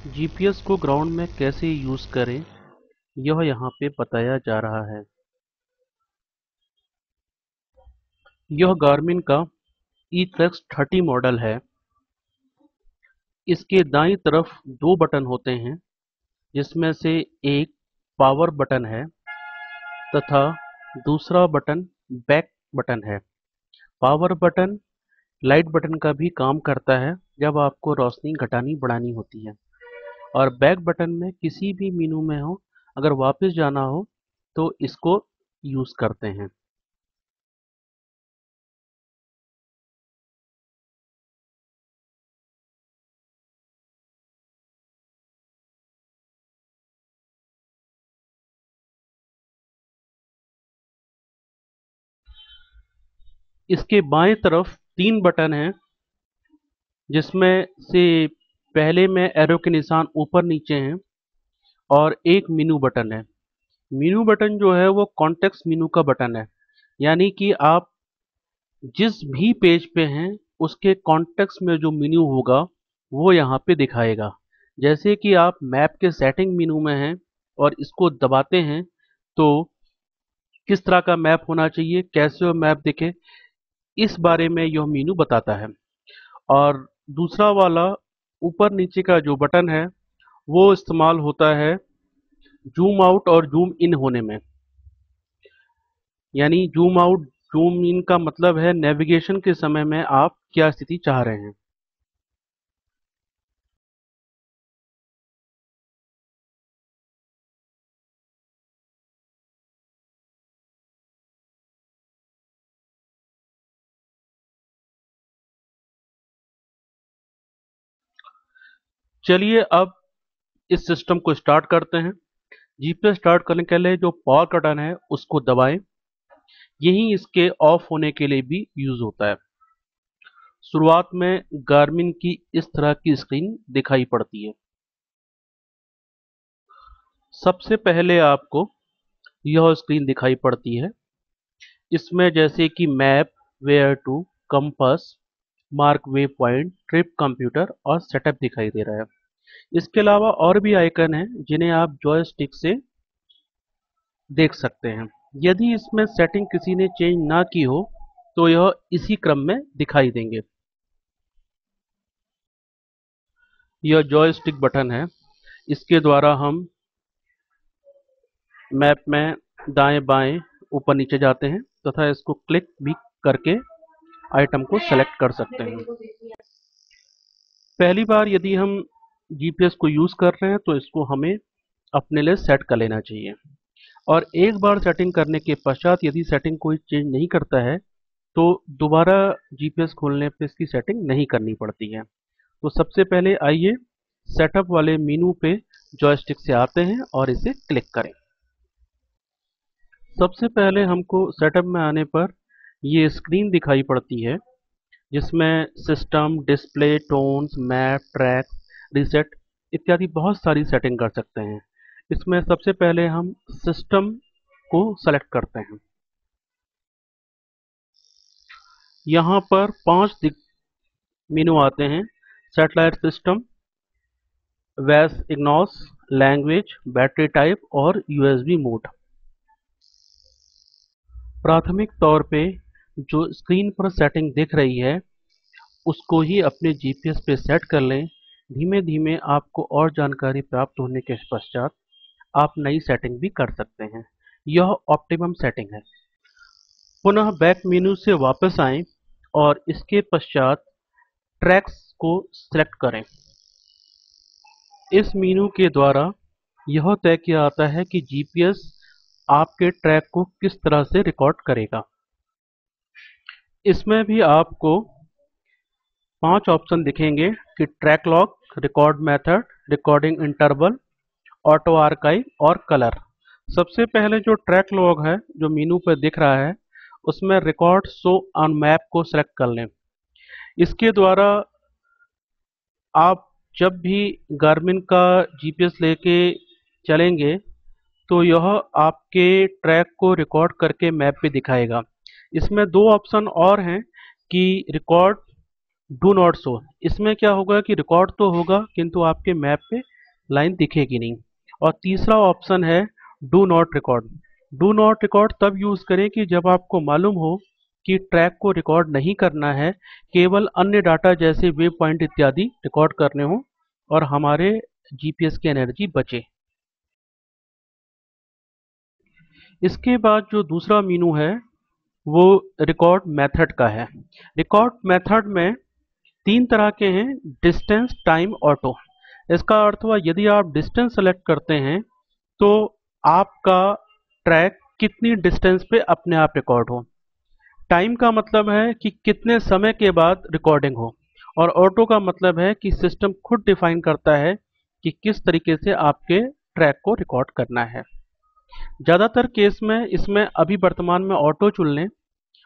GPS को ground में कैसे यूज करें यह यहाँ पे बताया जा रहा है। यह गार्मिन का E-Flex 30 मॉडल है। इसके दाईं तरफ दो बटन होते हैं, जिसमें से एक पावर बटन है तथा दूसरा बटन बैक बटन है। पावर बटन लाइट बटन का भी काम करता है जब आपको रोशनी घटानी बढ़ानी होती है, और बैक बटन में किसी भी मेनू में हो अगर वापस जाना हो तो इसको यूज करते हैं। इसके बाएं तरफ तीन बटन हैं, जिसमें से पहले में एरो के निशान ऊपर नीचे हैं और एक मेनू बटन है। मेनू बटन जो है वो कॉन्टेक्स्ट मेनू का बटन है, यानी कि आप जिस भी पेज पे हैं उसके कॉन्टेक्स्ट में जो मेनू होगा वो यहाँ पे दिखाएगा। जैसे कि आप मैप के सेटिंग मेनू में हैं और इसको दबाते हैं तो किस तरह का मैप होना चाहिए, कैसे वो मैप दिखे, इस बारे में यह मेनू बताता है। और दूसरा वाला ऊपर नीचे का जो बटन है वो इस्तेमाल होता है जूम आउट और जूम इन होने में। यानी जूम आउट जूम इन का मतलब है नेविगेशन के समय में आप क्या स्थिति चाह रहे हैं। चलिए अब इस सिस्टम को स्टार्ट करते हैं। जीपीएस स्टार्ट करने के लिए जो पावर बटन है उसको दबाएं। यही इसके ऑफ होने के लिए भी यूज होता है। शुरुआत में गार्मिन की इस तरह की स्क्रीन दिखाई पड़ती है। सबसे पहले आपको यह स्क्रीन दिखाई पड़ती है। इसमें जैसे कि map, where to, compass, mark waypoint, trip computer और सेटअप दिखाई दे रहा है। इसके अलावा और भी आइकन हैं जिन्हें आप जॉयस्टिक से देख सकते हैं। यदि इसमें सेटिंग किसी ने चेंज ना की हो तो यह इसी क्रम में दिखाई देंगे। यह जॉयस्टिक बटन है। इसके द्वारा हम मैप में दाएं बाएं ऊपर नीचे जाते हैं तथा इसको क्लिक भी करके आइटम को सेलेक्ट कर सकते हैं। पहली बार यदि हम जीपीएस को यूज कर रहे हैं तो इसको हमें अपने लिए सेट कर लेना चाहिए, और एक बार सेटिंग करने के पश्चात यदि सेटिंग कोई चेंज नहीं करता है तो दोबारा जीपीएस खोलने पे इसकी सेटिंग नहीं करनी पड़ती है। तो सबसे पहले आइए सेटअप वाले मेनू पे जॉयस्टिक से आते हैं और इसे क्लिक करें। सबसे पहले हमको सेटअप में आने पर ये स्क्रीन दिखाई पड़ती है, जिसमें system, display, tones, map, track, reset इत्यादि बहुत सारी सेटिंग कर सकते हैं। इसमें सबसे पहले हम सिस्टम को सेलेक्ट करते हैं। यहाँ पर पांच मेनू आते हैं: सैटेलाइट सिस्टम, वॉइस इग्नोस, लैंग्वेज, बैटरी टाइप और यूएसबी मोड। प्राथमिक तौर पे जो स्क्रीन पर सेटिंग दिख रही है उसको ही अपने जीपीएस पे सेट कर लें। धीमे धीमे आपको और जानकारी प्राप्त होने के पश्चात आप नई सेटिंग भी कर सकते हैं। यह ऑप्टिमम सेटिंग है। पुनः बैक मेनू से वापस आएं और इसके पश्चात ट्रैक्स को सिलेक्ट करें। इस मेनू के द्वारा यह तय किया जाता है कि जीपीएस आपके ट्रैक को किस तरह से रिकॉर्ड करेगा। इसमें भी आपको 5 ऑप्शन दिखेंगे कि track log, record method, recording interval, auto archive और कलर। सबसे पहले जो ट्रैक लॉग है जो मेनू पर दिख रहा है उसमें रिकॉर्ड शो ऑन मैप को सेलेक्ट कर लें। इसके द्वारा आप जब भी गार्मिन का जीपीएस लेके चलेंगे तो यह आपके ट्रैक को रिकॉर्ड करके मैप पे दिखाएगा। इसमें दो ऑप्शन और हैं कि रिकॉर्ड डू नॉट शो। इसमें क्या होगा कि रिकॉर्ड तो होगा किंतु आपके मैप पे लाइन दिखेगी नहीं। और तीसरा ऑप्शन है do not record. Do not record तब यूज़ करें कि जब आपको मालूम हो कि ट्रैक को रिकॉर्ड नहीं करना है, केवल अन्य डाटा जैसे वेव पॉइंट इत्यादि रिकॉर्ड करने हो और हमारे जीपीएस की एनर्जी बचे। इसके बाद जो दूसरा मीनू है वो रिकॉर्ड मेथड का है। रिकॉर्ड मेथड में तीन तरह के हैं, डिस्टेंस, टाइम, ऑटो। इसका अर्थ हुआ यदि आप डिस्टेंस सेलेक्ट करते हैं तो आपका ट्रैक कितनी डिस्टेंस पे अपने आप रिकॉर्ड हो। टाइम का मतलब है कि कितने समय के बाद रिकॉर्डिंग हो। और ऑटो का मतलब है कि सिस्टम खुद डिफाइन करता है कि किस तरीके से आपके ट्रैक को रिकॉर्ड करना है। ज़्यादातर केस में इसमें अभी वर्तमान में ऑटो चुन लें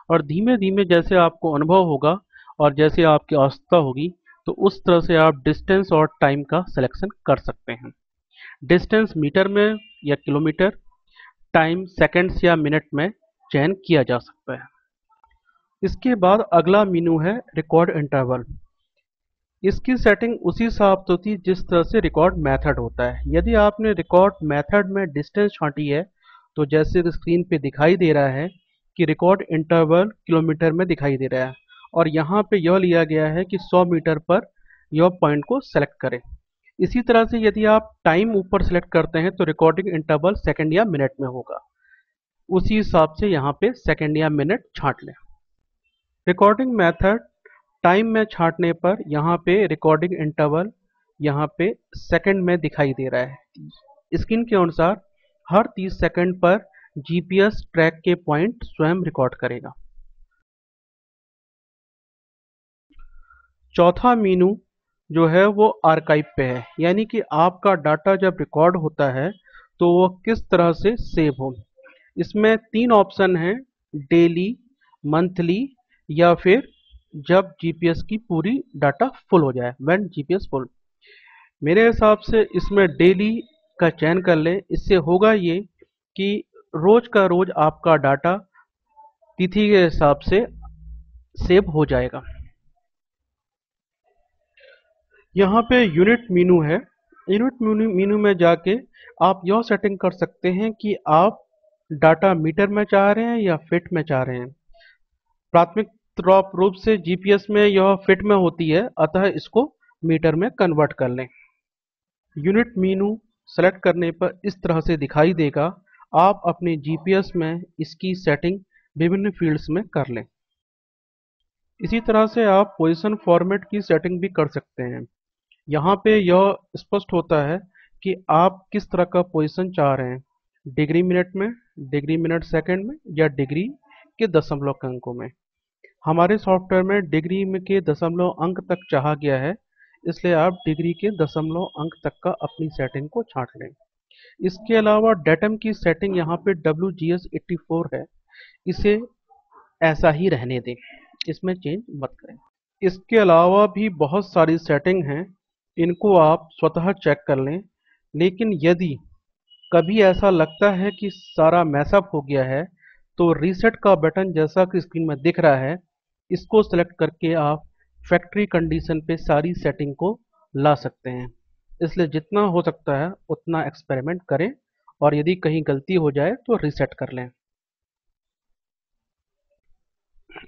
और धीमे धीमे जैसे आपको अनुभव होगा और जैसे आपकी आवश्यकता होगी तो उस तरह से आप डिस्टेंस और टाइम का सिलेक्शन कर सकते हैं। डिस्टेंस मीटर में या किलोमीटर, टाइम सेकंड्स या मिनट में चयन किया जा सकता है। इसके बाद अगला मीनू है रिकॉर्ड इंटरवल। इसकी सेटिंग उसी हिसाब से होती है जिस तरह से रिकॉर्ड मेथड होता है। यदि आपने रिकॉर्ड मेथड में डिस्टेंस छांटी है तो जैसे स्क्रीन पे दिखाई दे रहा है कि रिकॉर्ड इंटरवल किलोमीटर में दिखाई दे रहा है और यहाँ पे यह लिया गया है कि 100 मीटर पर यह पॉइंट को सेलेक्ट करें। इसी तरह से यदि आप टाइम ऊपर सेलेक्ट करते हैं तो रिकॉर्डिंग इंटरवल सेकंड या मिनट में होगा। उसी हिसाब से यहाँ पे सेकंड या मिनट छांट लें। रिकॉर्डिंग मेथड टाइम में छांटने पर यहाँ पे रिकॉर्डिंग इंटरवल यहाँ पे सेकंड में दिखाई दे रहा है। स्क्रीन के अनुसार हर 30 सेकंड पर जीपीएस ट्रैक के पॉइंट स्वयं रिकॉर्ड करेगा। चौथा मीनू जो है वो आर्काइव पे है, यानी कि आपका डाटा जब रिकॉर्ड होता है तो वो किस तरह से सेव हो। इसमें तीन ऑप्शन हैं, डेली, मंथली या फिर जब जीपीएस की पूरी डाटा फुल हो जाए, व्हेन जीपीएस फुल। मेरे हिसाब से इसमें डेली का चयन कर लें। इससे होगा ये कि रोज का रोज आपका डाटा तिथि के हिसाब से सेव हो जाएगा। यहाँ पे यूनिट मीनू है। यूनिट मीनू में जाके आप यह सेटिंग कर सकते हैं कि आप डाटा मीटर में चाह रहे हैं या फिट में चाह रहे हैं। प्राथमिक रूप से जीपीएस में यह फिट में होती है, अतः इसको मीटर में कन्वर्ट कर लें। यूनिट मीनू सेलेक्ट करने पर इस तरह से दिखाई देगा। आप अपने जीपीएस में इसकी सेटिंग विभिन्न फील्ड्स में कर लें। इसी तरह से आप पोजीशन फॉर्मेट की सेटिंग भी कर सकते हैं। यहाँ पे यह स्पष्ट होता है कि आप किस तरह का पोजीशन चाह रहे हैं, डिग्री मिनट में, डिग्री मिनट सेकंड में या डिग्री के दशमलव के अंकों में। हमारे सॉफ्टवेयर में डिग्री में के दशमलव अंक तक चाहा गया है, इसलिए आप डिग्री के दशमलव अंक तक का अपनी सेटिंग को छांट लें। इसके अलावा डेटम की सेटिंग यहाँ पे WGS84 है, इसे ऐसा ही रहने दें, इसमें चेंज मत करें। इसके अलावा भी बहुत सारी सेटिंग हैं, इनको आप स्वतः चेक कर लें। लेकिन यदि कभी ऐसा लगता है कि सारा मैसअप हो गया है तो रीसेट का बटन जैसा कि स्क्रीन में दिख रहा है, इसको सेलेक्ट करके आप फैक्ट्री कंडीशन पे सारी सेटिंग को ला सकते हैं। इसलिए जितना हो सकता है उतना एक्सपेरिमेंट करें और यदि कहीं गलती हो जाए तो रीसेट कर लें।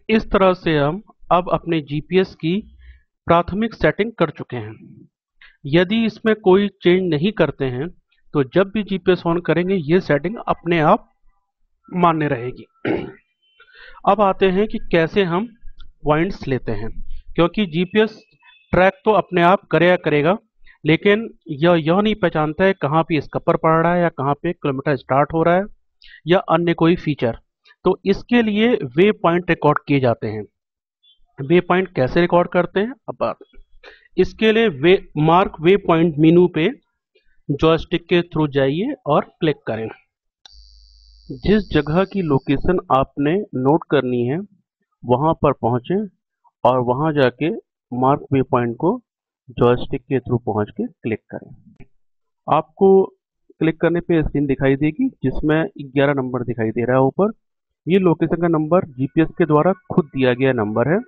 इस तरह से हम अब अपने जीपीएस की प्राथमिक सेटिंग कर चुके हैं। यदि इसमें कोई चेंज नहीं करते हैं तो जब भी जीपीएस ऑन करेंगे ये सेटिंग अपने आप मान्य रहेगी। अब आते हैं कि कैसे हम पॉइंट्स लेते हैं, क्योंकि जीपीएस ट्रैक तो अपने आप करेगा लेकिन यह नहीं पहचानता है कहाँ पे स्कपर पड़ रहा है या कहाँ पे किलोमीटर स्टार्ट हो रहा है या अन्य कोई फीचर। तो इसके लिए वे पॉइंट रिकॉर्ड किए जाते हैं। वे पॉइंट कैसे रिकॉर्ड करते हैं अब बात। इसके लिए मार्क वे पॉइंट मेनू पे जॉयस्टिक के थ्रू जाइए और क्लिक करें। जिस जगह की लोकेशन आपने नोट करनी है वहां पर पहुंचें और वहां जाके मार्क वे पॉइंट को जॉयस्टिक के थ्रू पहुंच के क्लिक करें। आपको क्लिक करने पे स्क्रीन दिखाई देगी जिसमें 11 नंबर दिखाई दे रहा है ऊपर। ये लोकेशन का नंबर जीपीएस के द्वारा खुद दिया गया नंबर है।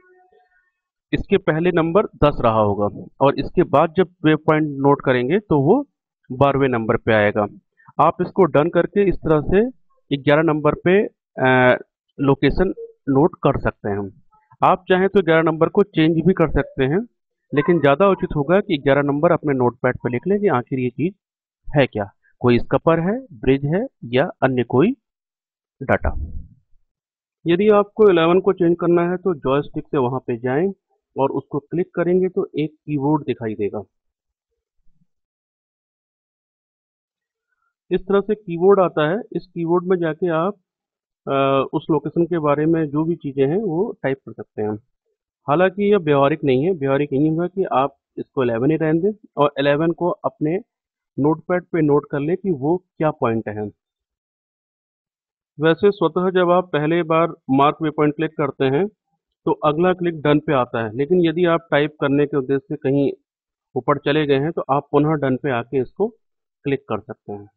इसके पहले नंबर 10 रहा होगा और इसके बाद जब वे पॉइंट नोट करेंगे तो वो 12वें नंबर पे आएगा। आप इसको डन करके इस तरह से 11 नंबर पे लोकेशन नोट कर सकते हैं। आप चाहें तो 11 नंबर को चेंज भी कर सकते हैं, लेकिन ज़्यादा उचित होगा कि 11 नंबर अपने नोटपैड पे लिख लें कि आखिर ये चीज़ है क्या, कोई स्कपर है, ब्रिज है या अन्य कोई डाटा। यदि आपको 11 को चेंज करना है तो जॉयस्टिक से वहां पे जाएं और उसको क्लिक करेंगे तो एक कीबोर्ड दिखाई देगा। इस तरह से कीबोर्ड आता है। इस कीबोर्ड में जाके आप अ, उस लोकेशन के बारे में जो भी चीज़ें हैं वो टाइप कर सकते हैं। हालांकि यह व्यवहारिक नहीं है। व्यवहारिक यही होगा कि आप इसको 11 ही रहने दें और 11 को अपने नोटपैड पे नोट कर लें कि वो क्या पॉइंट है। वैसे स्वतः जब आप पहले बार मार्क वे पॉइंट क्लिक करते हैं तो अगला क्लिक डन पे आता है, लेकिन यदि आप टाइप करने के उद्देश्य से कहीं ऊपर चले गए हैं तो आप पुनः डन पे आके इसको क्लिक कर सकते हैं।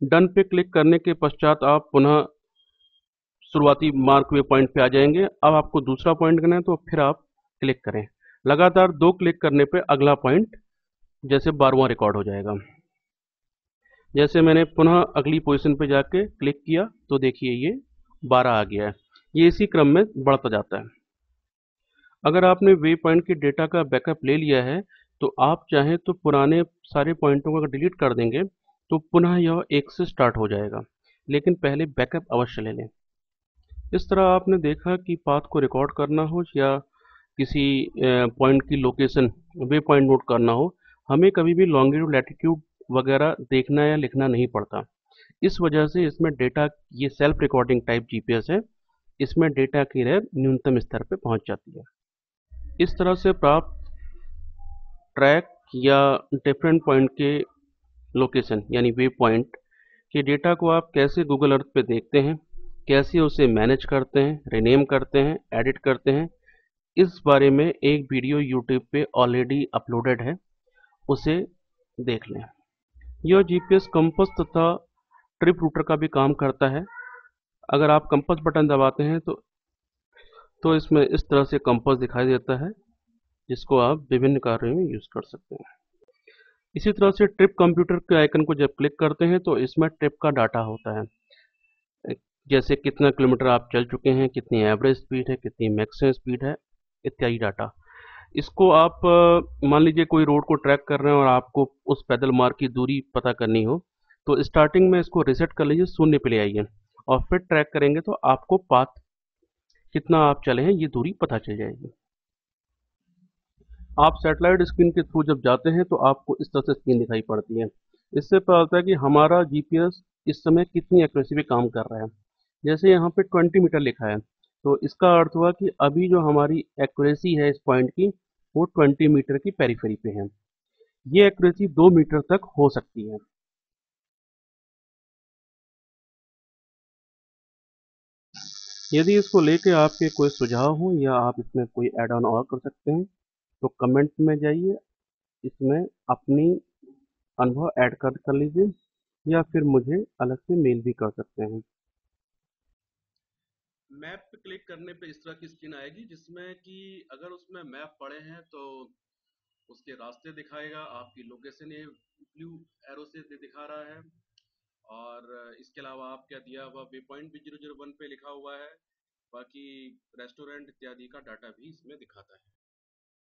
डन पे क्लिक करने के पश्चात आप पुनः शुरुआती मार्क वे पॉइंट पे आ जाएंगे। अब आपको दूसरा पॉइंट करना है तो फिर आप क्लिक करें। लगातार 2 क्लिक करने पे अगला पॉइंट जैसे 12वां रिकॉर्ड हो जाएगा। जैसे मैंने पुनः अगली पोजीशन पे जाके क्लिक किया तो देखिए ये 12 आ गया है। ये इसी क्रम में बढ़ता जाता है। अगर आपने वे पॉइंट के डेटा का बैकअप ले लिया है तो आप चाहें तो पुराने सारे पॉइंटों को अगर डिलीट कर देंगे तो पुनः यह एक से स्टार्ट हो जाएगा, लेकिन पहले बैकअप अवश्य ले लें। इस तरह आपने देखा कि पाथ को रिकॉर्ड करना हो या किसी पॉइंट की लोकेशन वे पॉइंट नोट करना हो, हमें कभी भी लॉन्गिट्यूड लैटिट्यूड वगैरह देखना या लिखना नहीं पड़ता। इस वजह से इसमें डेटा, ये सेल्फ रिकॉर्डिंग टाइप जीपीएस है, इसमें डेटा की रैम न्यूनतम स्तर पर पहुंच जाती है। इस तरह से प्राप्त ट्रैक या डिफरेंट पॉइंट के लोकेशन यानी वे पॉइंट के डेटा को आप कैसे गूगल अर्थ पे देखते हैं, कैसे उसे मैनेज करते हैं, रिनेम करते हैं, एडिट करते हैं, इस बारे में एक वीडियो यूट्यूब पे ऑलरेडी अपलोडेड है, उसे देख लें। यह जीपीएस कंपास तथा ट्रिप रूटर का भी काम करता है। अगर आप कंपास बटन दबाते हैं तो इसमें इस तरह से कंपास दिखाई देता है, जिसको आप विभिन्न कार्यों में यूज कर सकते हैं। इसी तरह से ट्रिप कंप्यूटर के आइकन को जब क्लिक करते हैं तो इसमें ट्रिप का डाटा होता है, जैसे कितना किलोमीटर आप चल चुके हैं, कितनी एवरेज स्पीड है, कितनी मैक्सिमम स्पीड है, इत्यादि डाटा। इसको आप मान लीजिए कोई रोड को ट्रैक कर रहे हैं और आपको उस पैदल मार्ग की दूरी पता करनी हो तो स्टार्टिंग में इसको रिसेट कर लीजिए, शून्य पे ले आइए और फिर ट्रैक करेंगे तो आपको पाथ कितना आप चले हैं ये दूरी पता चल जाएगी। आप सैटेलाइट स्क्रीन के थ्रू जब जाते हैं तो आपको इस तरह से स्क्रीन दिखाई पड़ती है। इससे पता होता है कि हमारा जीपीएस इस समय कितनी एक्यूरेसी पे काम कर रहा है। जैसे यहाँ पे 20 मीटर लिखा है तो इसका अर्थ हुआ कि अभी जो हमारी एक्यूरेसी है इस पॉइंट की वो 20 मीटर की पेरीफेरी पे है। ये एक्यूरेसी 2 मीटर तक हो सकती है। यदि इसको लेके आपके कोई सुझाव हो या आप इसमें कोई ऐड ऑन और कर सकते हैं तो कमेंट में जाइए, इसमें अपनी अनुभव ऐड कर लीजिए या फिर मुझे अलग से मेल भी कर सकते हैं। मैप पे क्लिक करने पे इस तरह की स्क्रीन आएगी जिसमें कि अगर उसमें मैप पड़े हैं तो उसके रास्ते दिखाएगा, आपकी लोकेशन ये ब्लू एरो से दिखा रहा है। और इसके अलावा आपका दिया हुआ वे पॉइंट भी 001 पे लिखा हुआ है। बाकी रेस्टोरेंट इत्यादि का डाटा भी इसमें दिखाता है।